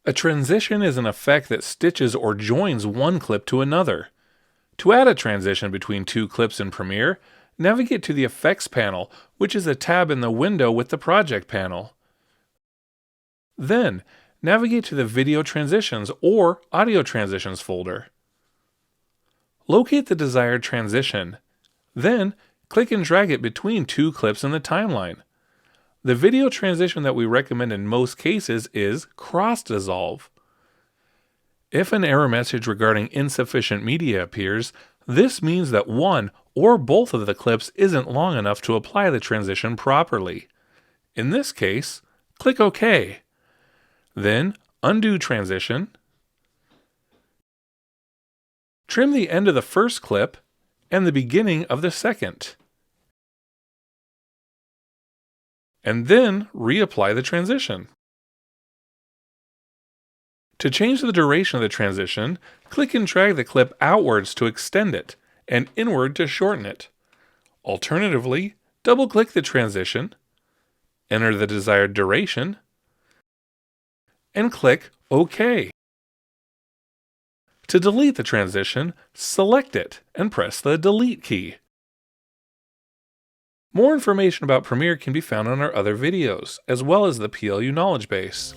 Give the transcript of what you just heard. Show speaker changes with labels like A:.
A: A transition is an effect that stitches or joins one clip to another. To add a transition between two clips in Premiere, navigate to the Effects panel, which is a tab in the window with the Project panel. Then, navigate to the Video Transitions or Audio Transitions folder. Locate the desired transition. Then, click and drag it between two clips in the timeline. The video transition that we recommend in most cases is Cross Dissolve. If an error message regarding insufficient media appears, this means that one or both of the clips isn't long enough to apply the transition properly. In this case, click OK. Then, undo transition. Trim the end of the first clip and the beginning of the second. And then reapply the transition. To change the duration of the transition, click and drag the clip outwards to extend it, and inward to shorten it. Alternatively, double-click the transition, enter the desired duration, and click OK. To delete the transition, select it and press the Delete key. More information about Premiere can be found on our other videos, as well as the PLU knowledge base.